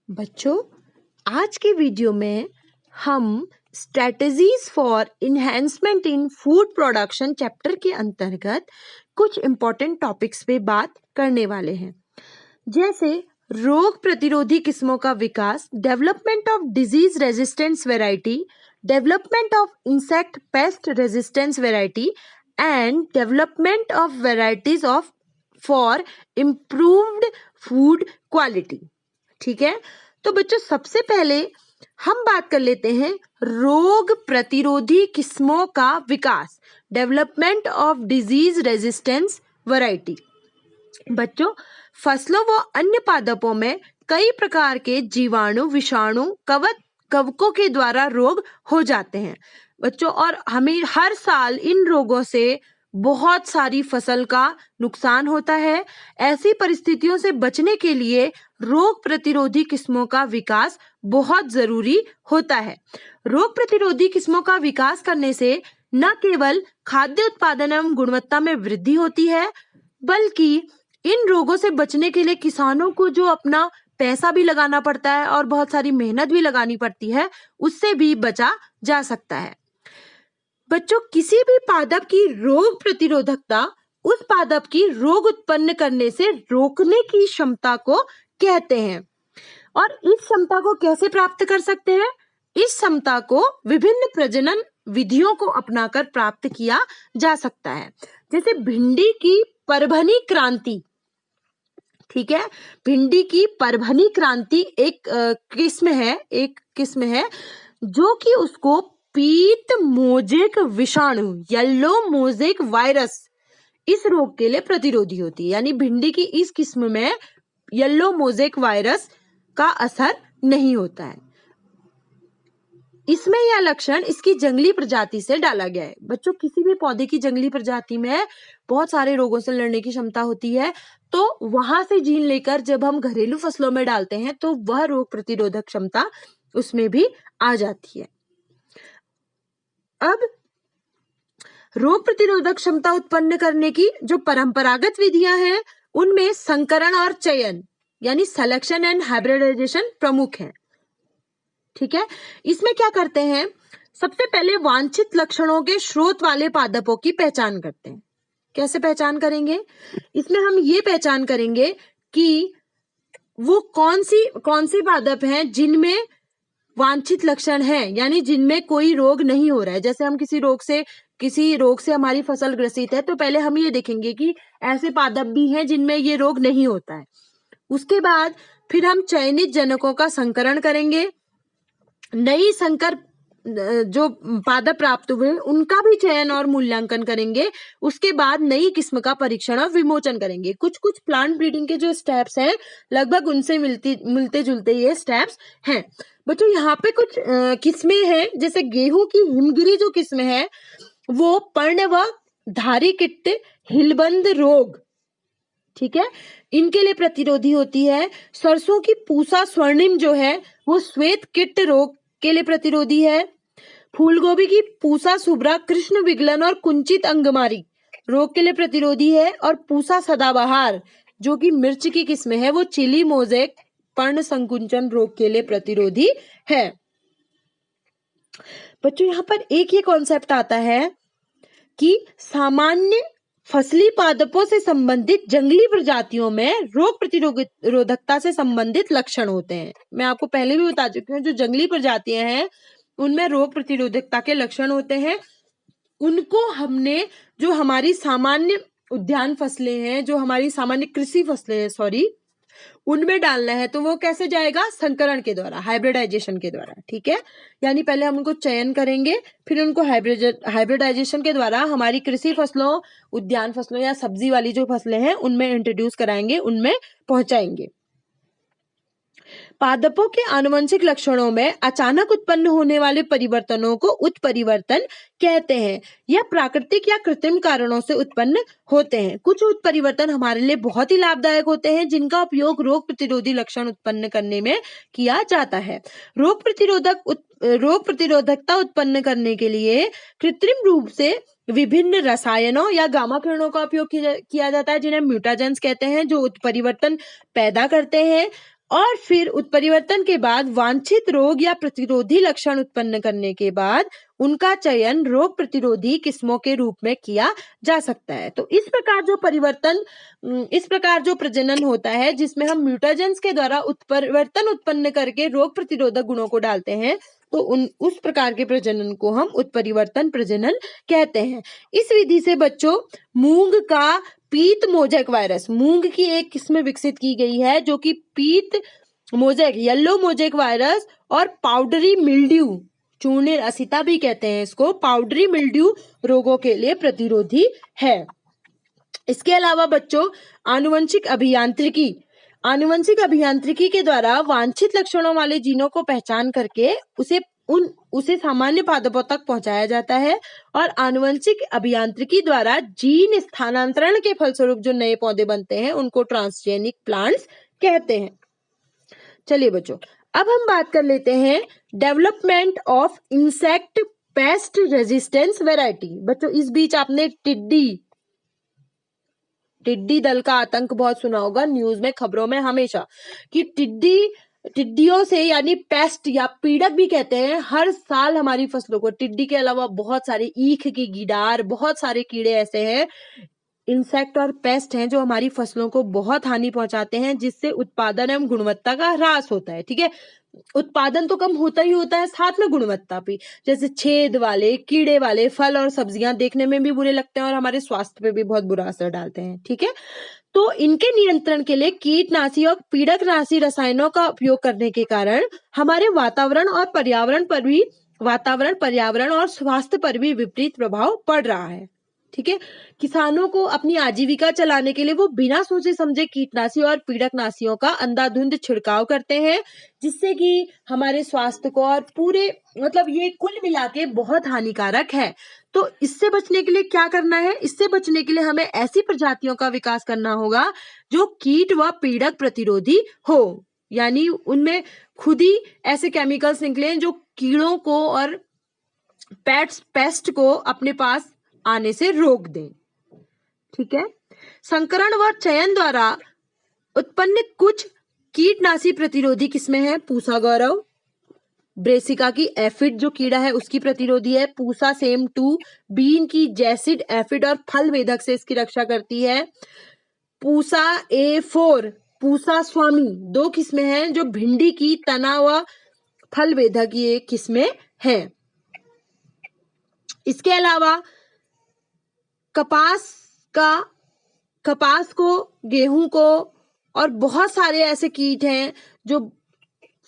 बच्चों, आज के वीडियो में हम strategies for enhancement in food production chapter के अंतर्गत कुछ इम्पोर्टेंट टॉपिक्स पे बात करने वाले हैं, जैसे रोग प्रतिरोधी किस्मों का विकास, development of disease resistance variety, development of insect pest resistance variety and development of varieties of for improved food quality. ठीक है, तो बच्चों सबसे पहले हम बात कर लेते हैं रोग प्रतिरोधी किस्मों का विकास, development of disease resistance variety. बच्चों, फसलों व अन्य पादपों में कई प्रकार के जीवाणु, विषाणु, कवकों के द्वारा रोग हो जाते हैं बच्चों, और हमें हर साल इन रोगों से बहुत सारी फसल का नुकसान होता है। ऐसी परिस्थितियों से बचने के लिए रोग प्रतिरोधी किस्मों का विकास बहुत जरूरी होता है। रोग प्रतिरोधी किस्मों का विकास करने से न केवल खाद्य उत्पादन एवं गुणवत्ता में वृद्धि होती है, बल्कि इन रोगों से बचने के लिए किसानों को जो अपना पैसा भी लगाना पड़ता है और बहुत सारी मेहनत भी लगानी पड़ती है, उससे भी बचा जा सकता है। बच्चों, किसी भी पादप की रोग प्रतिरोधकता उस पादप की रोग उत्पन्न करने से रोकने की क्षमता को कहते हैं। और इस क्षमता को कैसे प्राप्त कर सकते हैं? इस क्षमता को विभिन्न प्रजनन विधियों को अपनाकर प्राप्त किया जा सकता है, जैसे भिंडी की परभनी क्रांति। ठीक है, भिंडी की परभनी क्रांति एक किस्म है जो कि उसको पीत मोजेक विषाणु, येलो मोजेक वायरस, इस रोग के लिए प्रतिरोधी होती है। यानी भिंडी की इस किस्म में येलो मोजेक वायरस का असर नहीं होता है। इसमें यह लक्षण इसकी जंगली प्रजाति से डाला गया है। बच्चों, किसी भी पौधे की जंगली प्रजाति में बहुत सारे रोगों से लड़ने की क्षमता होती है, तो वहां से जीन लेकर जब हम घरेलू फसलों में डालते हैं तो वह रोग प्रतिरोधक क्षमता उसमें भी आ जाती है। अब रोग प्रतिरोधक क्षमता उत्पन्न करने की जो परंपरागत विधियां हैं, उनमें संकरण और चयन यानी सिलेक्शन एंड हाइब्रिडाइजेशन प्रमुख है। ठीक है, इसमें क्या करते हैं? सबसे पहले वांछित लक्षणों के स्रोत वाले पादपों की पहचान करते हैं। कैसे पहचान करेंगे? इसमें हम ये पहचान करेंगे कि वो कौन सी पादप हैं जिनमें वांछित लक्षण है, यानी जिनमें कोई रोग नहीं हो रहा है। जैसे हम किसी रोग से हमारी फसल ग्रसित है, तो पहले हम ये देखेंगे कि ऐसे पादप भी हैं जिनमें ये रोग नहीं होता है। उसके बाद फिर हम चयनित जनकों का संकरण करेंगे, नई संकर जो पादप प्राप्त हुए उनका भी चयन और मूल्यांकन करेंगे। उसके बाद नई किस्म का परीक्षण और विमोचन करेंगे। कुछ प्लांट ब्रीडिंग के जो स्टेप्स हैं, लगभग उनसे मिलते जुलते ये स्टेप्स हैं। बच्चों, यहाँ पे कुछ किस्में हैं, जैसे गेहूं की हिमगिरी जो किस्म है वो पर्ण व धारी किट हिलबंद रोग, ठीक है, इनके लिए प्रतिरोधी होती है। सरसों की पूसा स्वर्णिम जो है वो श्वेत किट रोग के लिए प्रतिरोधी है। फूलगोभी की पूसा सुब्रा कृष्ण विगलन और कुंचित अंगमारी रोग के लिए प्रतिरोधी है। और पूसा सदाबहार जो कि मिर्च की किस्म है वो चिली मोजेक पर्ण संकुंचन रोग के लिए प्रतिरोधी है। बच्चों, यहाँ पर एक ये कॉन्सेप्ट आता है कि सामान्य फसली पादपों से संबंधित जंगली प्रजातियों में रोग प्रतिरोधकता से संबंधित लक्षण होते हैं। मैं आपको पहले भी बता चुकी हूँ, जो जंगली प्रजातियां हैं उनमें रोग प्रतिरोधकता के लक्षण होते हैं। उनको हमने जो हमारी सामान्य उद्यान फसलें हैं, जो हमारी सामान्य कृषि फसलें हैं उनमें डालना है, तो वो कैसे जाएगा? संकरण के द्वारा, हाइब्रिडाइजेशन के द्वारा। ठीक है, यानी पहले हम उनको चयन करेंगे, फिर उनको हाइब्रिडाइजेशन के द्वारा हमारी कृषि फसलों, उद्यान फसलों या सब्जी वाली जो फसलें हैं उनमें इंट्रोड्यूस कराएंगे, उनमें पहुंचाएंगे। पादपों के आनुवंशिक लक्षणों में अचानक उत्पन्न होने वाले परिवर्तनों को उत्परिवर्तन कहते हैं। यह प्राकृतिक या कृत्रिम कारणों से उत्पन्न होते हैं। कुछ उत्परिवर्तन हमारे लिए बहुत ही लाभदायक होते हैं, जिनका उपयोग रोग प्रतिरोधी लक्षण उत्पन्न करने में किया जाता है। रोग प्रतिरोधकता उत्पन्न करने के लिए कृत्रिम रूप से विभिन्न रसायनों या गामा किरणों का उपयोग किया जाता है, जिन्हें म्यूटाजेंस कहते हैं, जो उत्परिवर्तन पैदा करते हैं। और फिर उत्परिवर्तन के बाद वांछित रोग या प्रतिरोधी लक्षण उत्पन्न करने के बाद उनका चयन रोग प्रतिरोधी किस्मों के रूप में किया जा सकता है। तो इस प्रकार जो प्रजनन होता है जिसमें हम म्यूटेजेंस के द्वारा उत्परिवर्तन उत्पन्न करके रोग प्रतिरोधक गुणों को डालते हैं, तो उस प्रकार के प्रजनन को हम उत्परिवर्तन प्रजनन कहते हैं। इस विधि से बच्चों मूंग का पीत मोजैक वायरस, मूंग की एक किस्म विकसित की गई है जो कि पीत मोजैक, येलो मोजैक वायरस और पाउडरी मिल्ड्यू, चूर्णित असिता भी कहते हैं इसको, पाउडरी मिल्ड्यू रोगों के लिए प्रतिरोधी है। इसके अलावा बच्चों आनुवंशिक अभियांत्रिकी के द्वारा वांछित लक्षणों वाले जीनों को पहचान करके उसे सामान्य पादपों तक पहुंचाया जाता है और आनुवंशिक अभियांत्रिकी द्वारा जीन स्थानांतरण के फलस्वरूप जो नए पौधे बनते हैं उनको ट्रांसजेनिक प्लांट्स कहते हैं। चलिए बच्चों, अब हम बात कर लेते हैं development of insect pest resistance variety. बच्चों इस बीच आपने टिड्डी दल का आतंक बहुत सुना होगा न्यूज में, खबरों में हमेशा, कि टिड्डियों से, यानी पेस्ट या पीड़क भी कहते हैं, हर साल हमारी फसलों को, टिड्डी के अलावा बहुत सारे ईख की गिडार, बहुत सारे कीड़े ऐसे हैं, इंसेक्ट और पेस्ट हैं जो हमारी फसलों को बहुत हानि पहुंचाते हैं, जिससे उत्पादन एवं गुणवत्ता का ह्रास होता है। ठीक है, उत्पादन तो कम होता ही होता है, साथ में गुणवत्ता भी, जैसे छेद वाले, कीड़े वाले फल और सब्जियां देखने में भी बुरे लगते हैं और हमारे स्वास्थ्य पे भी बहुत बुरा असर डालते हैं। ठीक है, तो इनके नियंत्रण के लिए कीटनाशी और पीड़कनाशी रसायनों का उपयोग करने के कारण हमारे वातावरण और स्वास्थ्य पर भी विपरीत प्रभाव पड़ रहा है। ठीक है, किसानों को अपनी आजीविका चलाने के लिए वो बिना सोचे समझे कीटनाशी और पीड़कनाशियों का अंधाधुंध छिड़काव करते हैं, जिससे कि हमारे स्वास्थ्य को और पूरे, मतलब ये कुल मिला के बहुत हानिकारक है। तो इससे बचने के लिए क्या करना है? इससे बचने के लिए हमें ऐसी प्रजातियों का विकास करना होगा जो कीट व पीड़क प्रतिरोधी हो, यानी उनमें खुद ही ऐसे केमिकल्स निकले जो कीड़ों को और पेस्ट को अपने पास आने से रोक दें। ठीक है, संकरण व चयन द्वारा उत्पन्न कुछ कीटनाशी प्रतिरोधी किस्में हैं। पूसा गौरव, ब्रेसिका की एफिड जो कीड़ा है उसकी प्रतिरोधी है। पूसा सेम 2, बीन की जैसिड एफिड और फल वेधक से इसकी रक्षा करती है। पूसा A4, पूसा स्वामी, 2 किस्में हैं जो भिंडी की तना व फल वेधक ये किस्में हैं। इसके अलावा कपास को, गेहूं को और बहुत सारे ऐसे कीट हैं जो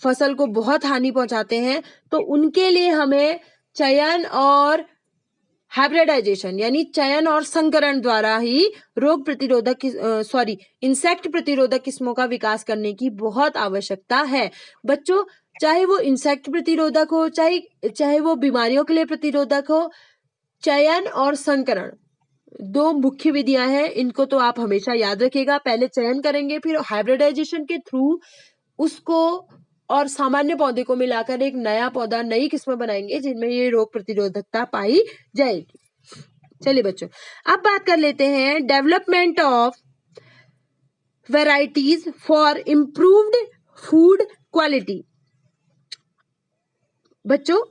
फसल को बहुत हानि पहुंचाते हैं, तो उनके लिए हमें चयन और हाइब्रिडाइजेशन यानी चयन और संकरण द्वारा ही इंसेक्ट प्रतिरोधक किस्मों का विकास करने की बहुत आवश्यकता है। बच्चों, चाहे वो इंसेक्ट प्रतिरोधक हो, चाहे वो बीमारियों के लिए प्रतिरोधक हो, चयन और संकरण 2 मुख्य विधियां हैं, इनको तो आप हमेशा याद रखिएगा। पहले चयन करेंगे, फिर हाइब्रिडाइजेशन के थ्रू उसको और सामान्य पौधे को मिलाकर एक नया पौधा, नई किस्म बनाएंगे जिनमें ये रोग प्रतिरोधकता पाई जाएगी। चलिए बच्चों, अब बात कर लेते हैं development of varieties for improved food quality. बच्चों,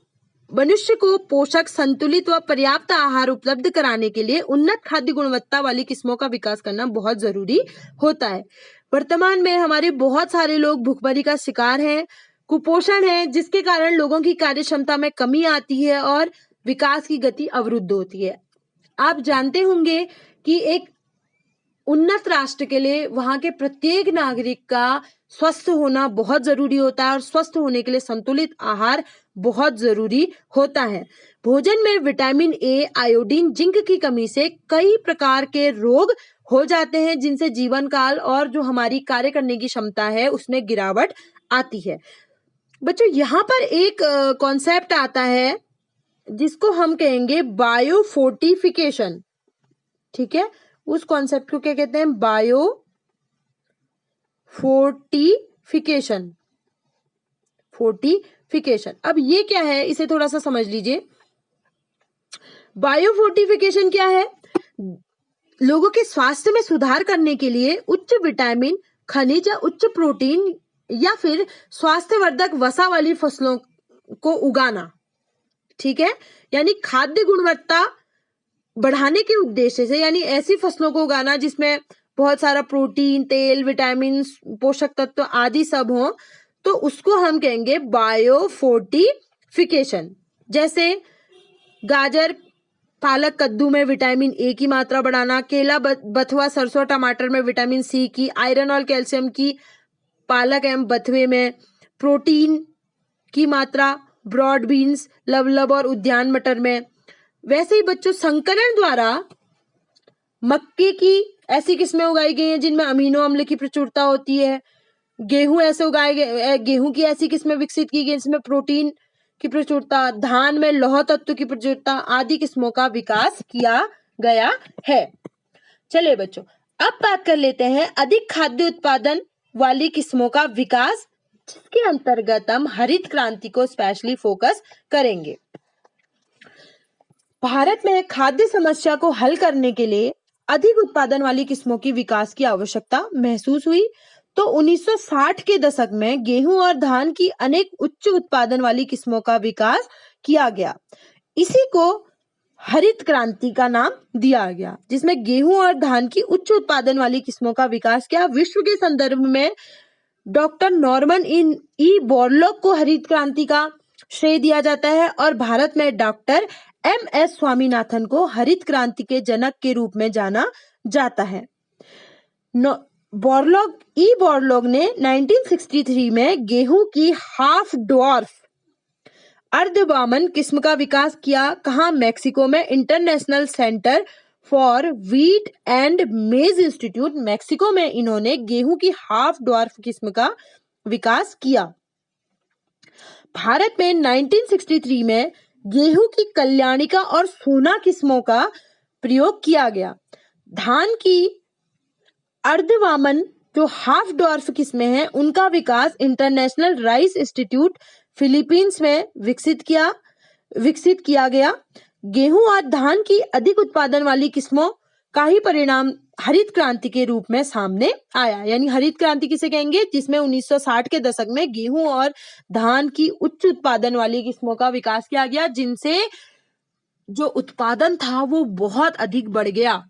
मनुष्य को पोषक, संतुलित व पर्याप्त आहार उपलब्ध कराने के लिए उन्नत खाद्य गुणवत्ता वाली किस्मों का विकास करना बहुत जरूरी होता है। वर्तमान में हमारे बहुत सारे लोग भूखमरी का शिकार हैं, कुपोषण है, जिसके कारण लोगों की कार्य क्षमता में कमी आती है और विकास की गति अवरुद्ध होती है। आप जानते होंगे कि एक उन्नत राष्ट्र के लिए वहां के प्रत्येक नागरिक का स्वस्थ होना बहुत जरूरी होता है और स्वस्थ होने के लिए संतुलित आहार बहुत जरूरी होता है। भोजन में विटामिन ए, आयोडीन, जिंक की कमी से कई प्रकार के रोग हो जाते हैं, जिनसे जीवन काल और जो हमारी कार्य करने की क्षमता है उसमें गिरावट आती है। बच्चों, यहाँ पर एक कॉन्सेप्ट आता है जिसको हम कहेंगे बायोफोर्टिफिकेशन। ठीक है, उस कॉन्सेप्ट को क्या कहते हैं? फोर्टिफिकेशन। अब ये क्या है, इसे थोड़ा सा समझ लीजिए। बायोफोर्टिफिकेशन क्या है? लोगों के स्वास्थ्य में सुधार करने के लिए उच्च विटामिन, खनिज या उच्च प्रोटीन या फिर स्वास्थ्यवर्धक वसा वाली फसलों को उगाना। ठीक है, यानी खाद्य गुणवत्ता बढ़ाने के उद्देश्य से, यानी ऐसी फसलों को उगाना जिसमें बहुत सारा प्रोटीन, तेल, विटामिन, पोषक तत्व आदि सब हो, तो उसको हम कहेंगे बायोफोर्टिफिकेशन। जैसे गाजर, पालक, कद्दू में विटामिन ए की मात्रा बढ़ाना, केला, बथुआ, सरसों, टमाटर में विटामिन सी की, आयरन और कैल्शियम की पालक एवं बथुए में, प्रोटीन की मात्रा ब्रॉड बीन्स, लवलब और उद्यान मटर में। वैसे ही बच्चों संकरण द्वारा मक्के की ऐसी किस्में उगाई गई हैं जिनमें अमीनो अम्ल की प्रचुरता होती है। गेहूं ऐसे उगाए गए, गेहूं की ऐसी किस्में विकसित की गई जिसमें प्रोटीन की प्रचुरता, धान में लौह तत्व की प्रचुरता आदि किस्मों का विकास किया गया है। चलिए बच्चों, अब बात कर लेते हैं अधिक खाद्य उत्पादन वाली किस्मों का विकास, जिसके अंतर्गत हम हरित क्रांति को स्पेशली फोकस करेंगे। भारत में खाद्य समस्या को हल करने के लिए अधिक उत्पादन वाली किस्मों की विकास की आवश्यकता महसूस हुई, तो 1960 के दशक में गेहूं और धान की अनेक उच्च उत्पादन वाली किस्मों का विकास किया गया। इसी को हरित क्रांति का नाम दिया गया, जिसमें गेहूं और धान की उच्च उत्पादन वाली किस्मों का विकास किया। विश्व के संदर्भ में डॉक्टर नॉर्मन ई बोरलॉग को हरित क्रांति का श्रेय दिया जाता है और भारत में डॉक्टर एम.एस. स्वामीनाथन को हरित क्रांति के जनक के रूप में जाना जाता है। बोरलॉग ने 1963 में गेहूं की हाफ डॉर्फ अर्धवामन किस्म का विकास किया। कहाँ? मैक्सिको में international centre for wheat and मेज इंस्टीट्यूट, मैक्सिको में इन्होंने गेहूं की हाफ डॉर्फ किस्म का विकास किया। भारत में 1963 में गेहूं की कल्याणिका और सोना किस्मों का प्रयोग किया गया। धान की अर्धवामन जो हाफ डॉर्फ किस्में हैं उनका विकास इंटरनेशनल राइस इंस्टीट्यूट फिलीपींस में विकसित किया गया। गेहूं और धान की अधिक उत्पादन वाली किस्मों का ही परिणाम हरित क्रांति के रूप में सामने आया। यानी हरित क्रांति किसे कहेंगे? जिसमें 1960 के दशक में गेहूं और धान की उच्च उत्पादन वाली किस्मों का विकास किया गया, जिनसे जो उत्पादन था वो बहुत अधिक बढ़ गया।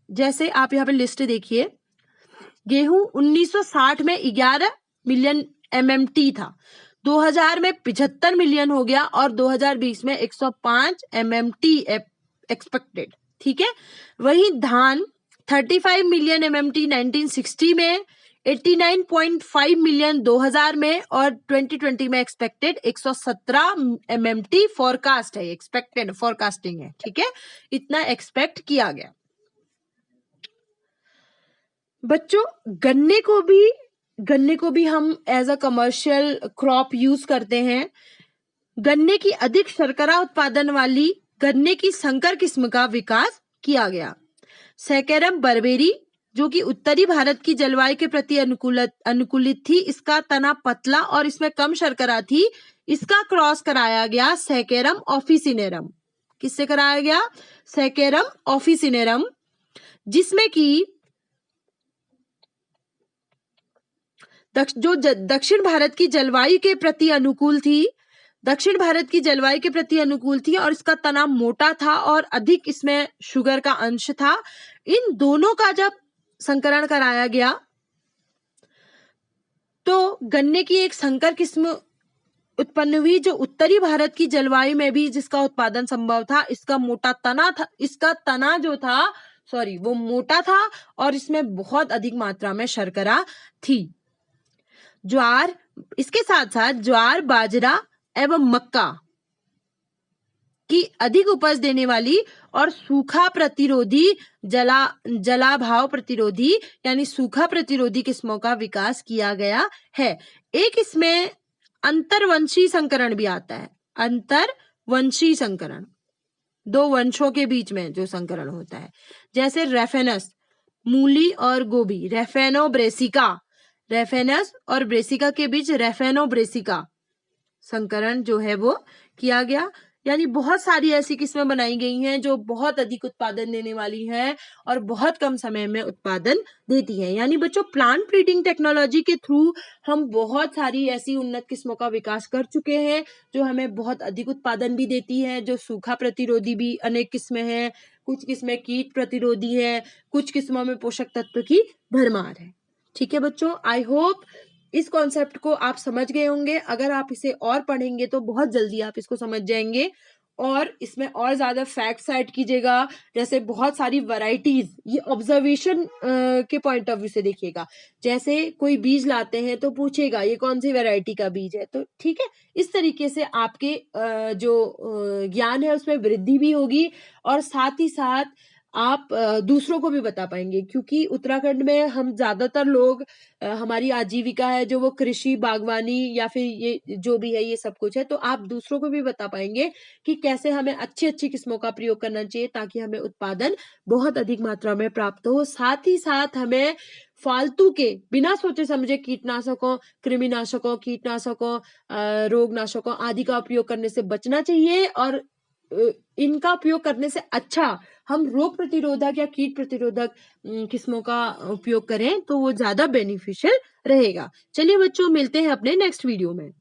जैसे आप यहाँ पे लिस्ट देखिए, गेहूं 1960 में 11 मिलियन MMT था, 2000 में 75 मिलियन हो गया और 2020 में 105 MMT एक्सपेक्टेड। ठीक है, वही धान 35 मिलियन MMT 1960 में, 89.5 मिलियन 2000 में और 2020 में एक्सपेक्टेड 117 MMT फोरकास्ट है, एक्सपेक्टेड फोरकास्टिंग है। ठीक है, इतना एक्सपेक्ट किया गया। बच्चों गन्ने को भी हम as a commercial crop use करते हैं। गन्ने की अधिक शर्करा उत्पादन वाली गन्ने की संकर किस्म का विकास किया गया। सैकेरम बर्बेरी जो कि उत्तरी भारत की जलवायु के प्रति अनुकूलित थी, इसका तना पतला और इसमें कम शर्करा थी। इसका क्रॉस कराया गया सैकेरम ऑफिसिनेरम। किससे कराया गया? सैकेरम ऑफिसिनेरम, जिसमें कि जो दक्षिण भारत की जलवायु के प्रति अनुकूल थी, और इसका तना मोटा था और अधिक इसमें शुगर का अंश था। इन दोनों का जब संकरण कराया गया तो गन्ने की एक संकर किस्म उत्पन्न हुई जो उत्तरी भारत की जलवायु में भी जिसका उत्पादन संभव था। इसका तना जो था वो मोटा था और इसमें बहुत अधिक मात्रा में शर्करा थी। ज्वार, इसके साथ साथ ज्वार, बाजरा एवं मक्का की अधिक उपज देने वाली और सूखा प्रतिरोधी, जलाभाव प्रतिरोधी यानी सूखा प्रतिरोधी किस्मों का विकास किया गया है। एक इसमें अंतरवंशी संकरण भी आता है। अंतरवंशी संकरण, दो वंशों के बीच में जो संकरण होता है, जैसे रेफेनस, मूली और गोभी, रेफेनस और ब्रेसिका के बीच रेफेनो ब्रेसिका संकरण जो है वो किया गया। यानी बहुत सारी ऐसी किस्में बनाई गई हैं जो बहुत अधिक उत्पादन देने वाली हैं और बहुत कम समय में उत्पादन देती हैं। यानी बच्चों, प्लांट ब्रीडिंग टेक्नोलॉजी के थ्रू हम बहुत सारी ऐसी उन्नत किस्मों का विकास कर चुके हैं जो हमें बहुत अधिक उत्पादन भी देती है, जो सूखा प्रतिरोधी भी अनेक किस्में हैं, कुछ किस्में कीट प्रतिरोधी है, कुछ किस्मों में पोषक तत्व की भरमार है। ठीक है बच्चों, आई होप इस कॉन्सेप्ट को आप समझ गए होंगे। अगर आप इसे और पढ़ेंगे तो बहुत जल्दी आप इसको समझ जाएंगे और इसमें और ज्यादा फैक्ट्स ऐड कीजिएगा। जैसे बहुत सारी वैरायटीज, ये ऑब्जर्वेशन के पॉइंट ऑफ व्यू से देखिएगा। जैसे कोई बीज लाते हैं तो पूछेगा ये कौन सी वैरायटी का बीज है, तो ठीक है, इस तरीके से आपके जो ज्ञान है उसमें वृद्धि भी होगी और साथ ही साथ आप दूसरों को भी बता पाएंगे। क्योंकि उत्तराखंड में हम ज्यादातर लोग, हमारी आजीविका है जो वो कृषि, बागवानी या फिर ये जो भी है ये सब कुछ है, तो आप दूसरों को भी बता पाएंगे कि कैसे हमें अच्छी अच्छी किस्मों का प्रयोग करना चाहिए ताकि हमें उत्पादन बहुत अधिक मात्रा में प्राप्त हो। साथ ही साथ हमें फालतू के बिना सोचे समझे कीटनाशकों, कृमिनाशकों, कीटनाशकों, रोगनाशकों आदि का उपयोग करने से बचना चाहिए और इनका उपयोग करने से अच्छा हम रोग प्रतिरोधक या कीट प्रतिरोधक किस्मों का उपयोग करें तो वो ज्यादा बेनिफिशियल रहेगा। चलिए बच्चों, मिलते हैं अपने नेक्स्ट वीडियो में।